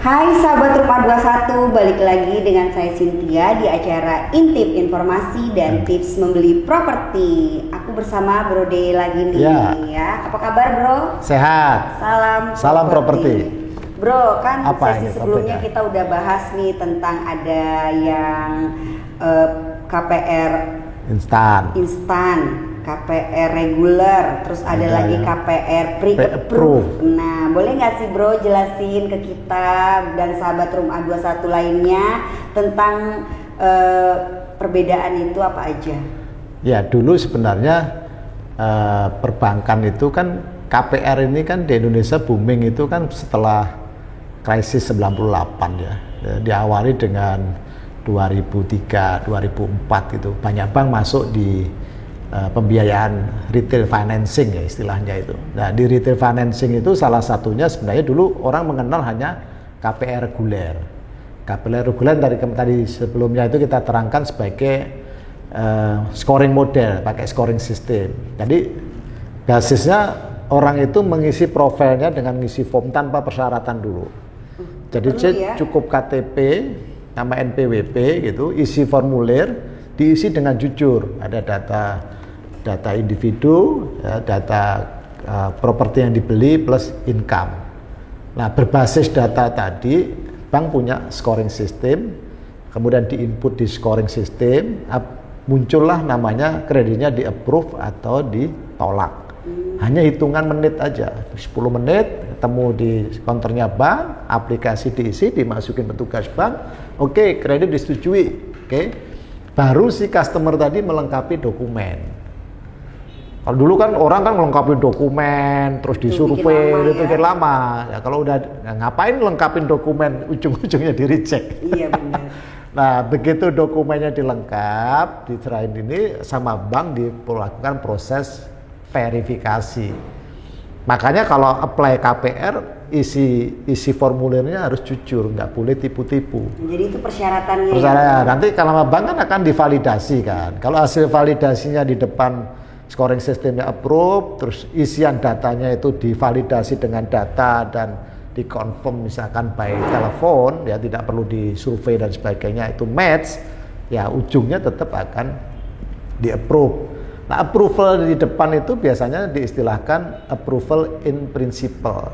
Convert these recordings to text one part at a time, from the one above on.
Hai sahabat Rumah 21, balik lagi dengan saya Cynthia di acara Intip Informasi dan Tips Membeli Properti. Aku bersama Bro D lagi nih ya. Apa kabar Bro? Sehat. Salam properti. Bro, kan apa sesi sebelumnya kita udah bahas nih tentang ada yang KPR instan, KPR reguler, terus ada lagi KPR pre-approve. Nah, boleh nggak sih Bro jelasin ke kita dan sahabat Rumah 21 lainnya tentang perbedaan itu apa aja? Ya, dulu sebenarnya perbankan itu kan KPR ini kan di Indonesia booming itu kan setelah krisis 98 ya. Diawali dengan 2003, 2004 gitu. Banyak bank masuk di pembiayaan retail financing ya istilahnya itu. Nah di retail financing itu salah satunya sebenarnya dulu orang mengenal hanya KPR reguler. KPR reguler tadi sebelumnya itu kita terangkan sebagai scoring model, pakai scoring system. Jadi basisnya orang itu mengisi profilnya dengan ngisi form tanpa persyaratan dulu. Jadi cukup KTP, nama NPWP gitu, isi formulir, diisi dengan jujur. Ada data individu, ya, data properti yang dibeli plus income. Nah, berbasis data tadi, bank punya scoring system, kemudian diinput di scoring system, muncullah namanya kreditnya di approve atau ditolak. Hanya hitungan menit aja, 10 menit ketemu di counternya bank, aplikasi diisi, dimasukin petugas bank, oke, kredit disetujui, oke. Baru si customer tadi melengkapi dokumen. Kalau dulu kan orang kan melengkapi dokumen, terus disurvei, itu pikir lama. Ya kalau udah ngapain lengkapin dokumen, ujung-ujungnya di reject. Iya benar. Nah begitu dokumennya dilengkap, diserahin ini sama bank dilakukan proses verifikasi. Makanya kalau apply KPR isi formulirnya harus jujur, nggak boleh tipu-tipu. Jadi itu persyaratannya. Ya? Nanti kalau bank kan akan divalidasi kan. Kalau hasil validasinya di depan scoring sistemnya approve, terus isian datanya itu divalidasi dengan data dan dikonfirm misalkan by telepon, ya tidak perlu disurvei dan sebagainya, itu match, ya ujungnya tetap akan di approve. Nah, approval di depan itu biasanya diistilahkan approval in principle.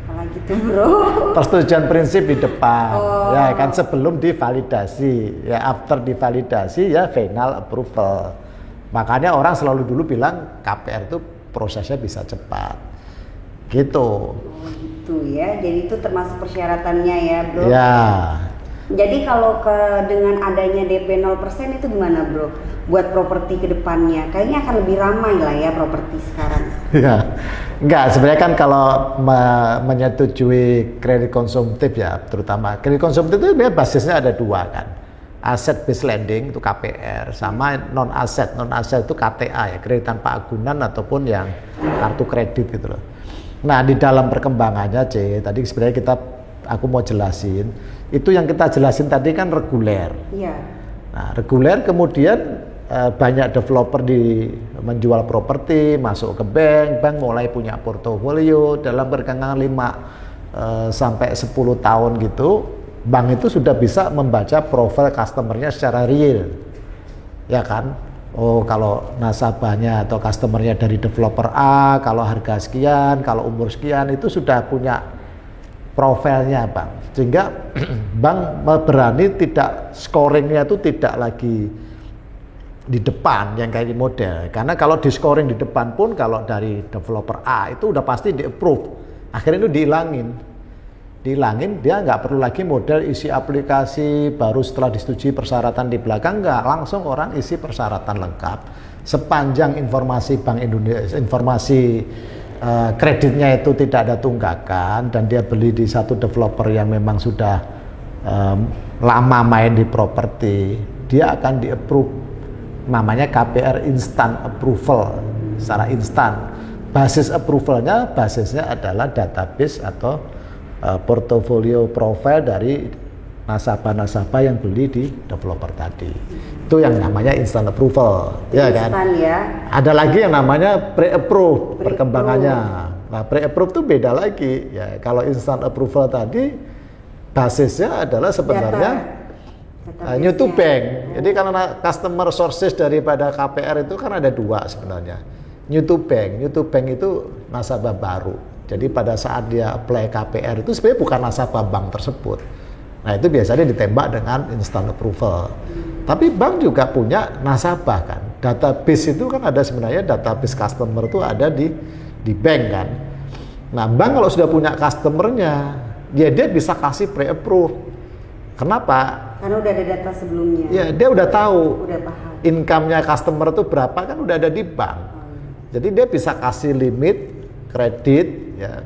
Apalagi itu Bro? Persetujuan prinsip di depan, ya kan sebelum divalidasi, ya after divalidasi ya final approval. Makanya orang selalu dulu bilang KPR itu prosesnya bisa cepat, gitu. Gitu ya, jadi itu termasuk persyaratannya ya Bro? Ya. Jadi kalau dengan adanya DP 0% itu gimana Bro? Buat properti ke depannya, kayaknya akan lebih ramai lah ya properti sekarang. Ya, enggak, sebenarnya kan kalau menyetujui kredit konsumtif ya, terutama kredit konsumtif itu basisnya ada dua kan. Asset based lending itu KPR, sama non asset itu KTA ya, kredit tanpa agunan ataupun yang kartu kredit gitu loh. Nah di dalam perkembangannya tadi sebenarnya aku mau jelasin, itu yang kita jelasin tadi kan reguler. Iya. Nah reguler kemudian banyak developer menjual properti, masuk ke bank mulai punya portofolio dalam perkembangan 5 sampai 10 tahun gitu, bank itu sudah bisa membaca profil customernya secara real, ya kan? Oh kalau nasabahnya atau customernya dari developer A, kalau harga sekian, kalau umur sekian, itu sudah punya profilnya bank, sehingga bank berani tidak scoringnya itu tidak lagi di depan yang kayak di model, karena kalau di scoring di depan pun kalau dari developer A itu udah pasti di approve, akhirnya itu dihilangin, dia nggak perlu lagi model isi aplikasi baru setelah disetujui persyaratan di belakang, nggak, langsung orang isi persyaratan lengkap sepanjang informasi Bank Indonesia, informasi kreditnya itu tidak ada tunggakan dan dia beli di satu developer yang memang sudah lama main di properti, dia akan di approve, namanya KPR instant approval, secara instan. Basis approvalnya basisnya adalah database atau portofolio profile dari nasabah-nasabah yang beli di developer tadi. Itu yang namanya instant approval, ya kan? Ya. Ada lagi yang namanya pre-approve perkembangannya. Nah, pre-approve itu beda lagi. Ya, kalau instant approval tadi basisnya adalah sebenarnya new to bank. Jadi karena customer sources daripada KPR itu kan ada dua sebenarnya. New to bank. New to bank itu nasabah baru. Jadi pada saat dia apply KPR itu sebenarnya bukan nasabah bank tersebut. Nah itu biasanya ditembak dengan instant approval. Tapi bank juga punya nasabah kan. Database itu kan ada sebenarnya database customer itu ada di bank kan. Nah bank kalau sudah punya customernya, ya dia bisa kasih pre-approve. Kenapa? Karena udah ada data sebelumnya. Ya dia udah tahu. Udah paham. Income-nya customer itu berapa kan udah ada di bank. Jadi dia bisa kasih limit kredit. Ya.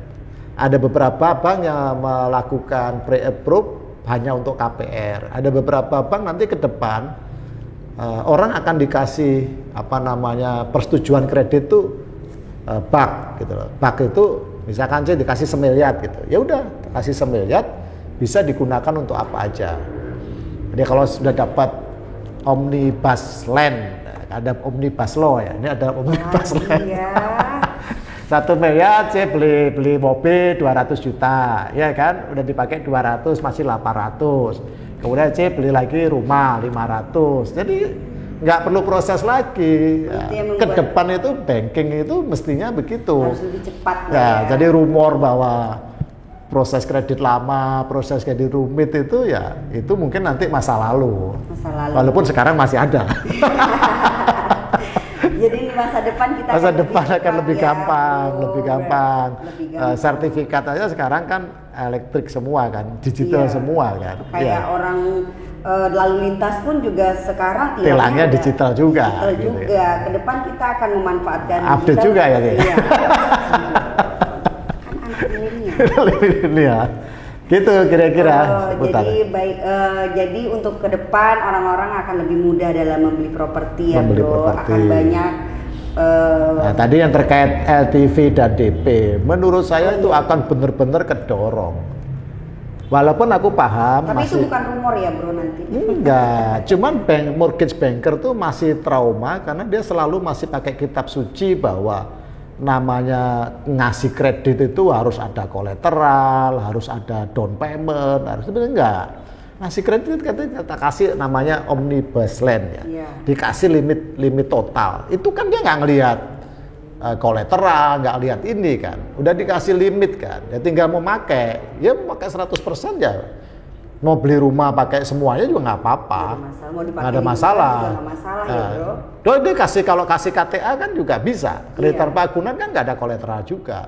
Ada beberapa bank yang melakukan pre-approve hanya untuk KPR. Ada beberapa bank nanti ke depan orang akan dikasih persetujuan kredit tuh bak gitu loh. Bak itu misalkan saya dikasih 1 miliar gitu. Ya udah, kasih 1 miliar bisa digunakan untuk apa aja. Jadi kalau sudah dapat omnibus land, ada omnibus law ya. Ini ada omnibus land. Iya. 1 miliar saya beli mobil 200 juta, ya kan? Udah dipakai 200 masih 800. Kemudian saya beli lagi rumah 500. Jadi nggak perlu proses lagi. Ke depan itu banking itu mestinya begitu. Harus lebih cepat ya. Jadi rumor bahwa proses kredit lama, proses kredit rumit itu ya itu mungkin nanti masa lalu. Walaupun sekarang masih ada. Jadi masa depan kita akan lebih gampang, lebih gampang. Sertifikat aja sekarang kan elektrik semua kan, digital semua kan. Kayak orang lalu lintas pun juga sekarang tilangnya digital juga. Digital gitu juga. Ya. Ke depan kita akan memanfaatkan update juga ya. Iya. Kan anak milenial. Gitu kira-kira. Jadi untuk ke depan orang-orang akan lebih mudah dalam membeli properti ya bro. Akan banyak. Nah tadi yang terkait LTV dan DP, menurut saya itu akan benar-benar kedorong. Walaupun aku paham. Tapi itu bukan rumor ya bro nanti. Enggak, cuman mortgage banker tuh masih trauma karena dia selalu masih pakai kitab suci bahwa namanya ngasih kredit itu harus ada kolateral, harus ada down payment, harus sebenarnya enggak. Ngasih kredit kita kasih namanya omnibus land ya. Dikasih limit total. Itu kan dia nggak ngelihat kolateral, nggak lihat ini kan. Udah dikasih limit kan. Ya tinggal mau pakai, ya mau pakai 100% ya. Mau beli rumah pakai semuanya juga nggak apa-apa. Nggak ada masalah. Ya, dia kalau kasih KTA kan juga bisa. Kredit tanpa agunan kan nggak ada kolateral juga.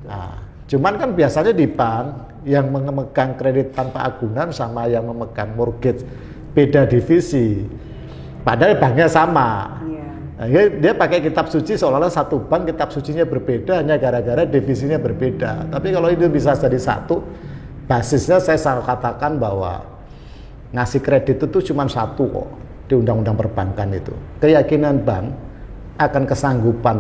Nah, cuman kan biasanya di bank yang memegang kredit tanpa agunan sama yang memegang mortgage beda divisi. Padahal banknya sama. Nah, dia pakai kitab suci seolah-olah satu bank kitab sucinya berbeda hanya gara-gara divisinya berbeda. Tapi kalau itu bisa jadi satu, basisnya saya selalu katakan bahwa ngasih kredit itu cuma satu kok di undang-undang perbankan itu. Keyakinan bank akan kesanggupan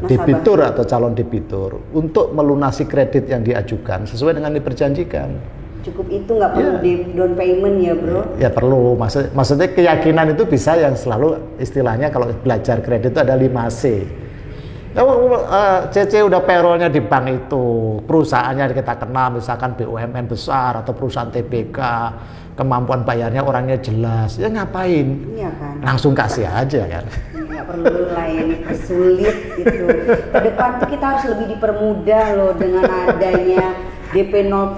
debitur atau calon debitur untuk melunasi kredit yang diajukan sesuai dengan diperjanjikan. Cukup itu nggak perlu down payment ya bro? Ya perlu, maksudnya keyakinan itu bisa yang selalu istilahnya kalau belajar kredit itu ada 5C. CC udah payrollnya di bank itu, perusahaannya kita kenal misalkan BUMN besar atau perusahaan TBK, kemampuan bayarnya orangnya jelas, ya ngapain? Iya kan? Langsung kasih aja kan? Nggak perlu lain persulit gitu. Ke depan tuh kita harus lebih dipermudah loh dengan adanya DP 0%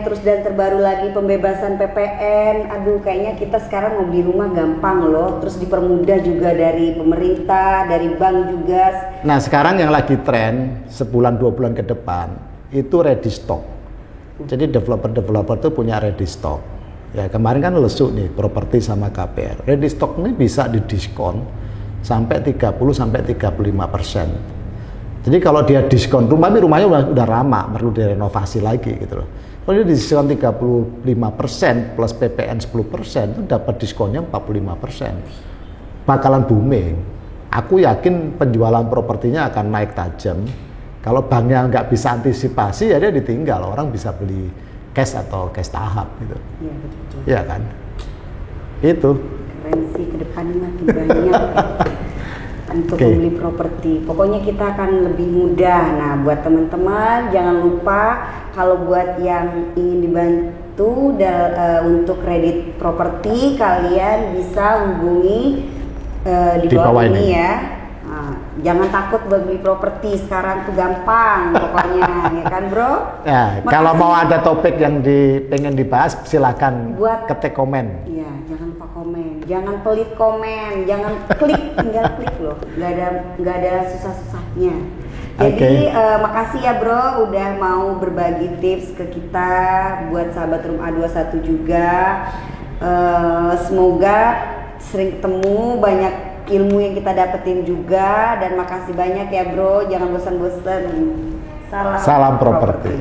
terus dan terbaru lagi pembebasan PPN. Aduh kayaknya kita sekarang mau beli rumah gampang loh. Terus dipermudah juga dari pemerintah, dari bank juga. Nah sekarang yang lagi tren sebulan 2 bulan ke depan itu ready stock. Jadi developer tuh punya ready stock. Ya kemarin kan lesu nih properti sama KPR. Ready stock ini bisa didiskon sampai 30-35%. Jadi kalau dia diskon rumahnya udah lama, perlu direnovasi lagi gitu loh. Kalau dia diskon 35% plus PPN 10% itu dapat diskonnya 45%. Bakalan booming. Aku yakin penjualan propertinya akan naik tajam. Kalau banknya nggak bisa antisipasi ya dia ditinggal, orang bisa beli cash atau cash tahap gitu. Iya betul. Iya kan? Itu. Keren sih ke depannya makin banyak. Untuk membeli properti. Pokoknya kita akan lebih mudah. Nah, buat teman-teman jangan lupa kalau buat yang ingin itu untuk kredit properti kalian bisa hubungi di bawah ini ya. Nah, jangan takut beli properti, sekarang tuh gampang pokoknya, ya kan bro? Ya, kalau mau ada topik yang pengen dibahas, silakan ketik komen. Iya, jangan lupa komen, jangan pelit komen, jangan klik, tinggal klik loh, nggak ada susah-susahnya. Jadi makasih ya bro, udah mau berbagi tips ke kita buat sahabat Room A21 juga. Semoga sering ketemu, banyak ilmu yang kita dapetin juga, dan makasih banyak ya bro, jangan bosan-bosan. Salam properti.